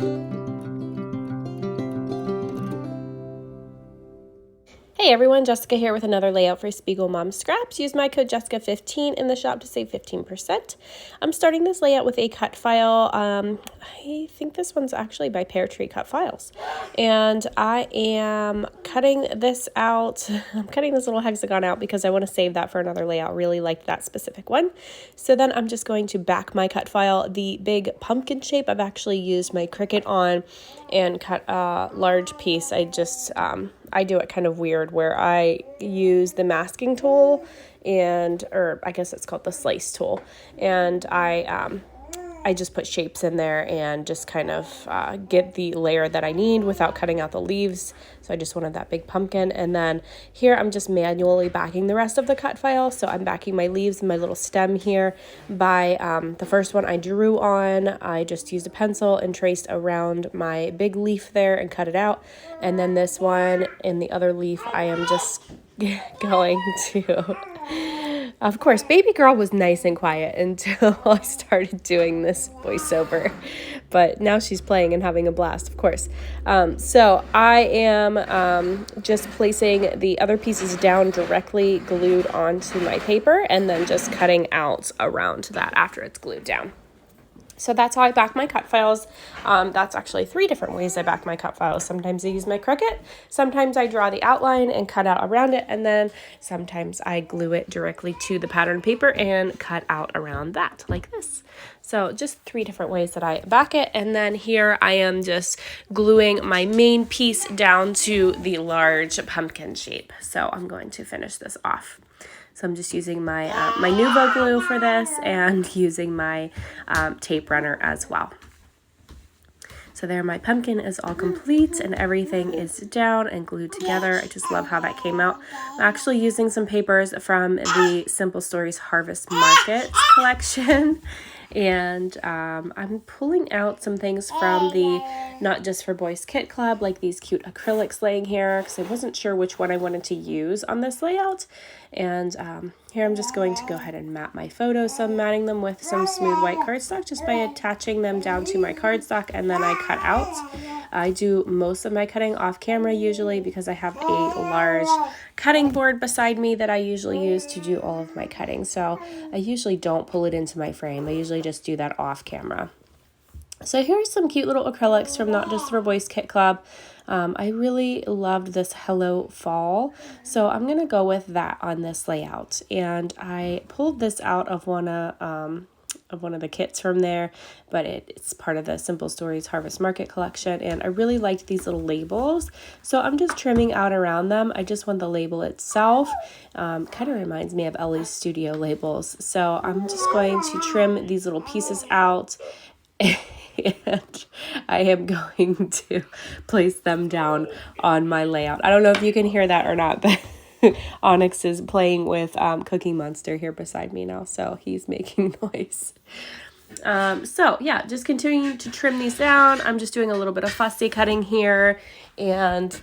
Hey everyone, Jessica here with another layout for Spiegel Mom Scraps. Use my code Jessica15 in the shop to save 15%. I'm starting this layout with a cut file. I think this one's actually by Pear Tree Cut Files. And I am cutting this out. I'm cutting this little hexagon out because I want to save that for another layout. Really liked that specific one. So then I'm just going to back my cut file. The big pumpkin shape I've actually used my Cricut on and cut a large piece. I do it kind of weird where I use the masking tool or I guess it's called the slice tool, and I just put shapes in there and just kind of get the layer that I need without cutting out the leaves. So I just wanted that big pumpkin. And then here I'm just manually backing the rest of the cut file. So I'm backing my leaves and my little stem here by the first one I drew on. I just used a pencil and traced around my big leaf there and cut it out. And then this one and the other leaf I am just going to... Of course, baby girl was nice and quiet until I started doing this voiceover, but now she's playing and having a blast, of course. So I am just placing the other pieces down directly glued onto my paper and then just cutting out around that after it's glued down. So that's how I back my cut files. That's actually 3 different ways I back my cut files. Sometimes I use my Cricut, sometimes I draw the outline and cut out around it, and then sometimes I glue it directly to the pattern paper and cut out around that, like this. So just 3 different ways that I back it, and then here I am just gluing my main piece down to the large pumpkin shape. So I'm going to finish this off. So I'm just using my my Nuvo glue for this and using my tape runner as well. So there, my pumpkin is all complete and everything is down and glued together. I just love how that came out. I'm actually using some papers from the Simple Stories Harvest Market collection. And I'm pulling out some things from the Not Just for Boys Kit Club, like these cute acrylics laying here, because I wasn't sure which one I wanted to use on this layout. And here I'm just going to go ahead and mat my photos. So I'm matting them with some smooth white cardstock just by attaching them down to my cardstock, and then I cut out. I do most of my cutting off camera usually because I have a large cutting board beside me that I usually use to do all of my cutting. So I usually don't pull it into my frame. I usually just do that off camera. So here's some cute little acrylics from Not Just for Boys Kit Club. I really loved this Hello Fall, so I'm going to go with that on this layout. And I pulled this out of one of the kits from there, but it's part of the Simple Stories Harvest Market collection, and I really liked these little labels, so I'm just trimming out around them. I just want the label itself. Kind of reminds me of Ellie's Studio labels, so I'm just going to trim these little pieces out. And I am going to place them down on my layout. I don't know if you can hear that or not, but Onyx is playing with Cookie Monster here beside me now, so he's making noise. So yeah, just continuing to trim these down. I'm just doing a little bit of fussy cutting here, and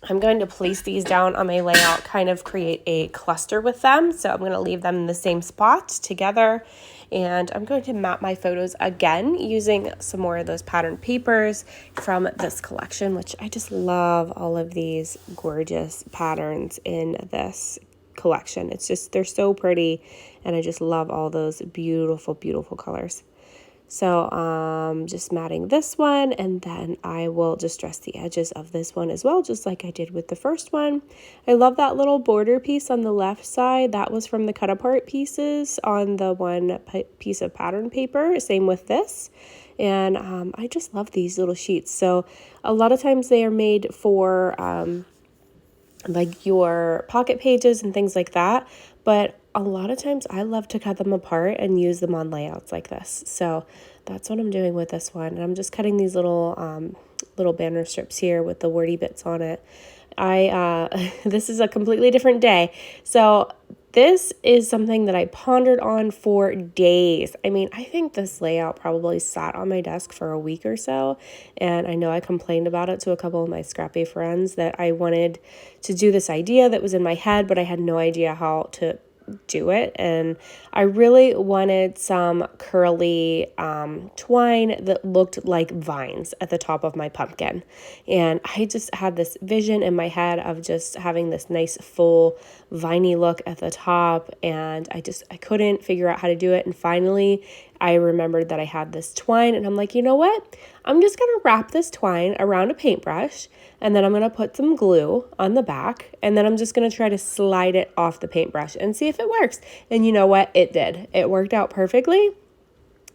I'm going to place these down on my layout, kind of create a cluster with them. So I'm going to leave them in the same spot together. And I'm going to map my photos again using some more of those pattern papers from this collection, which I just love all of these gorgeous patterns in this collection. It's just, they're so pretty, and I just love all those beautiful, beautiful colors. So just matting this one, and then I will just dress the edges of this one as well, just like I did with the first one. I love that little border piece on the left side. That was from the cut apart pieces on the one piece of pattern paper. Same with this. And I just love these little sheets. So a lot of times they are made for like your pocket pages and things like that. But a lot of times I love to cut them apart and use them on layouts like this. So that's what I'm doing with this one. And I'm just cutting these little little banner strips here with the wordy bits on it. This is a completely different day. So this is something that I pondered on for days. I mean, I think this layout probably sat on my desk for a week or so. And I know I complained about it to a couple of my scrappy friends that I wanted to do this idea that was in my head, but I had no idea how to do it. And I really wanted some curly twine that looked like vines at the top of my pumpkin. And I just had this vision in my head of just having this nice full viney look at the top, and I couldn't figure out how to do it. And finally I remembered that I had this twine, and I'm like, you know what? I'm just going to wrap this twine around a paintbrush, and then I'm going to put some glue on the back, and then I'm just going to try to slide it off the paintbrush and see if it works. And you know what? It did. It worked out perfectly.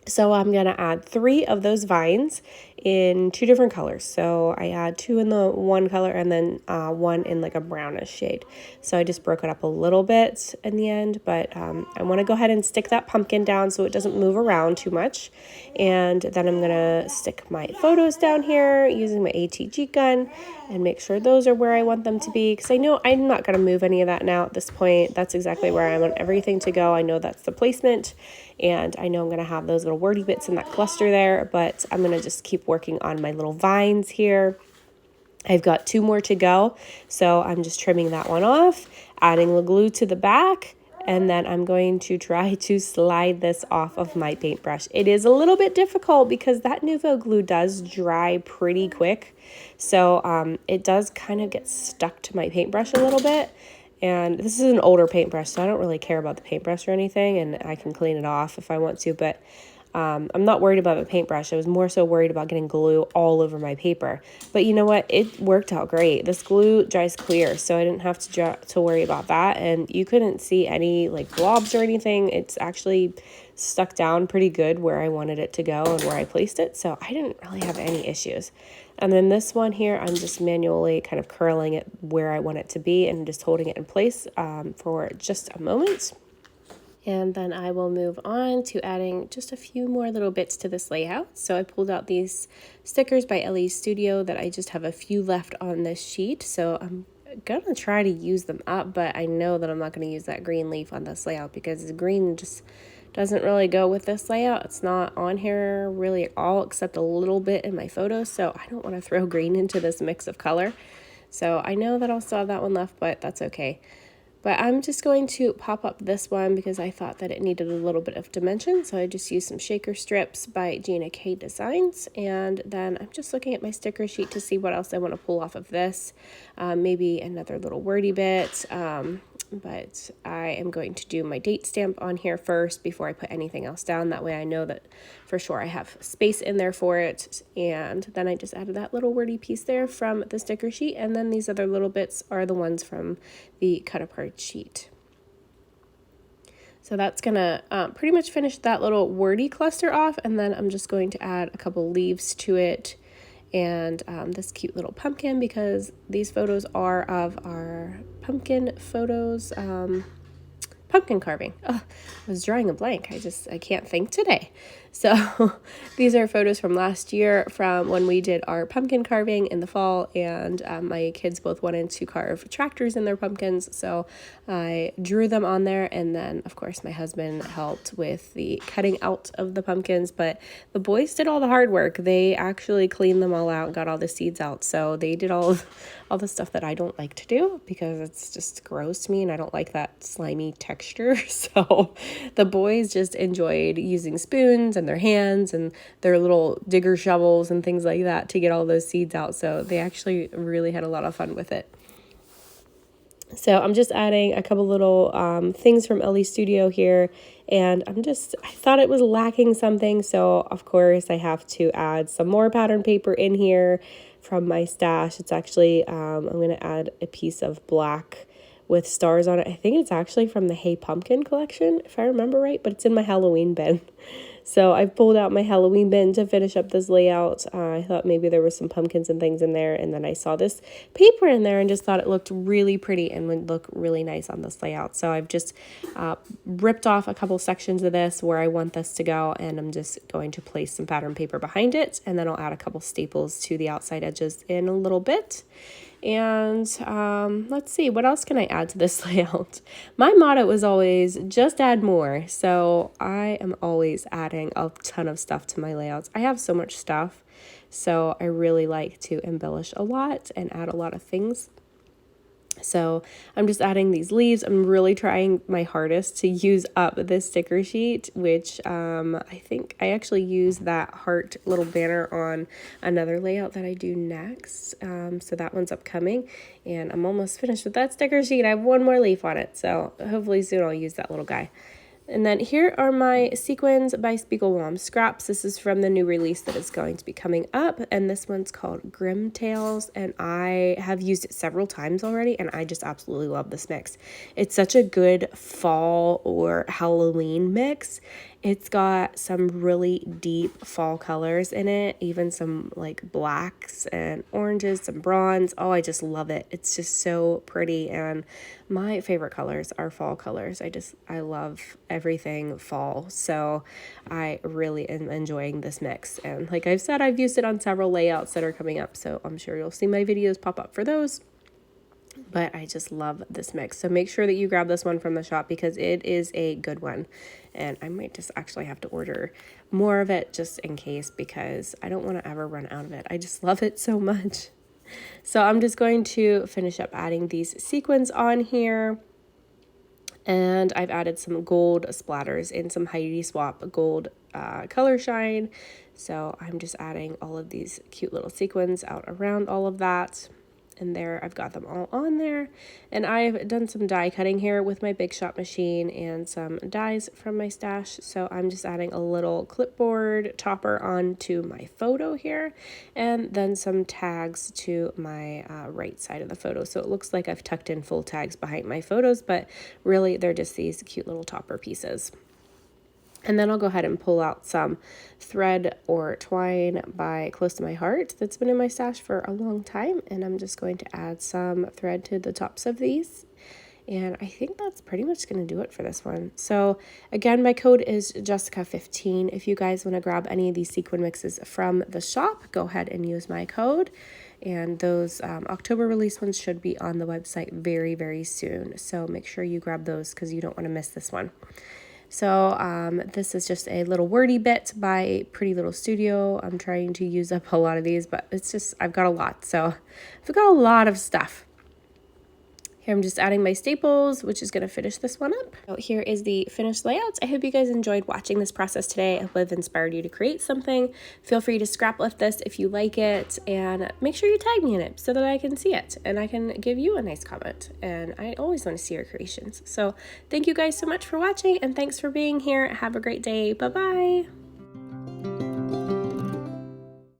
So I'm going to add 3 of those vines in 2 different colors. So I add 2 in the one color and then 1 in like a brownish shade. So I just broke it up a little bit in the end, but I want to go ahead and stick that pumpkin down so it doesn't move around too much. And then I'm going to stick my photos down here using my ATG gun and make sure those are where I want them to be, because I know I'm not going to move any of that now at this point. That's exactly where I want everything to go. I know that's the placement. And I know I'm going to have those little wordy bits in that cluster there, but I'm going to just keep working on my little vines here. I've got 2 more to go, so I'm just trimming that one off, adding the glue to the back, and then I'm going to try to slide this off of my paintbrush. It is a little bit difficult because that Nuvo glue does dry pretty quick, so it does kind of get stuck to my paintbrush a little bit. And this is an older paintbrush, so I don't really care about the paintbrush or anything, and I can clean it off if I want to, but I'm not worried about the paintbrush. I was more so worried about getting glue all over my paper. But you know what? It worked out great. This glue dries clear, so I didn't have to worry about that, and you couldn't see any like blobs or anything. It's actually stuck down pretty good where I wanted it to go and where I placed it, so I didn't really have any issues. And then this one here, I'm just manually kind of curling it where I want it to be and just holding it in place for just a moment. And then I will move on to adding just a few more little bits to this layout. So I pulled out these stickers by LE Studio that I just have a few left on this sheet. So I'm gonna try to use them up, but I know that I'm not gonna use that green leaf on this layout because the green just doesn't really go with this layout. It's not on here really at all except a little bit in my photos, so I don't want to throw green into this mix of color. So I know that I'll still have that one left, but that's okay. But I'm just going to pop up this one because I thought that it needed a little bit of dimension. So I just used some shaker strips by Gina Designs. And then I'm just looking at my sticker sheet to see what else I want to pull off of this. Maybe another little wordy bit. But I am going to do my date stamp on here first before I put anything else down. That way I know that for sure I have space in there for it. And then I just added that little wordy piece there from the sticker sheet. And then these other little bits are the ones from the cut apart sheet. So that's gonna pretty much finish that little wordy cluster off. And then I'm just going to add a couple leaves to it. And this cute little pumpkin, because these photos are of our pumpkin photos, pumpkin carving. Oh, I was drawing a blank. I can't think today. So these are photos from last year from when we did our pumpkin carving in the fall, and my kids both wanted to carve tractors in their pumpkins, so I drew them on there, and then of course my husband helped with the cutting out of the pumpkins, but the boys did all the hard work. They actually cleaned them all out, got all the seeds out, so they did all the stuff that I don't like to do because it's just gross to me and I don't like that slimy texture. So the boys just enjoyed using spoons and their hands and their little digger shovels and things like that to get all those seeds out. So they actually really had a lot of fun with it. So I'm just adding a couple little things from LE Studio here, and I thought it was lacking something, so of course I have to add some more pattern paper in here from my stash. It's actually, I'm going to add a piece of black with stars on it. I think it's actually from the Hey Pumpkin collection, if I remember right, but it's in my Halloween bin. So I pulled out my Halloween bin to finish up this layout. I thought maybe there was some pumpkins and things in there, and then I saw this paper in there and just thought it looked really pretty and would look really nice on this layout. So I've just ripped off a couple sections of this where I want this to go, and I'm just going to place some pattern paper behind it, and then I'll add a couple staples to the outside edges in a little bit. And let's see, what else can I add to this layout? My motto is always just add more. So I am always adding a ton of stuff to my layouts. I have so much stuff, so I really like to embellish a lot and add a lot of things. So I'm just adding these leaves. I'm really trying my hardest to use up this sticker sheet, which I think I actually use that heart little banner on another layout that I do next. So that one's upcoming, and I'm almost finished with that sticker sheet. I have one more leaf on it, so hopefully soon I'll use that little guy. And then here are my sequins by Spiegel Mom Scraps. This is from the new release that is going to be coming up, and this one's called Grim Tales, and I have used it several times already, and I just absolutely love this mix. It's such a good fall or Halloween mix. It's got some really deep fall colors in it, even some like blacks and oranges, some bronze. Oh, I just love it. It's just so pretty, and my favorite colors are fall colors. I love everything fall, so I really am enjoying this mix. And like I've said, I've used it on several layouts that are coming up, so I'm sure you'll see my videos pop up for those. But I just love this mix. So make sure that you grab this one from the shop because it is a good one. And I might just actually have to order more of it just in case, because I don't want to ever run out of it. I just love it so much. So I'm just going to finish up adding these sequins on here. And I've added some gold splatters in some Heidi Swapp gold color shine. So I'm just adding all of these cute little sequins out around all of that. And there, I've got them all on there. And I've done some die cutting here with my Big Shot machine and some dies from my stash. So I'm just adding a little clipboard topper onto my photo here, and then some tags to my right side of the photo. So it looks like I've tucked in full tags behind my photos, but really they're just these cute little topper pieces. And then I'll go ahead and pull out some thread or twine by Close to My Heart that's been in my stash for a long time. And I'm just going to add some thread to the tops of these. And I think that's pretty much going to do it for this one. So again, my code is Jessica15. If you guys want to grab any of these sequin mixes from the shop, go ahead and use my code. And those October release ones should be on the website very, very soon. So make sure you grab those because you don't want to miss this one. So this is just a little wordy bit by Pretty Little Studio. I'm trying to use up a lot of these, but it's just, I've got a lot. So I've got a lot of stuff. Here I'm just adding my staples, which is going to finish this one up. So here is the finished layouts. I hope you guys enjoyed watching this process today. I hope I've inspired you to create something. Feel free to scrap lift this if you like it, and make sure you tag me in it so that I can see it and I can give you a nice comment. And I always want to see your creations. So thank you guys so much for watching, and thanks for being here. Have a great day. Bye-bye.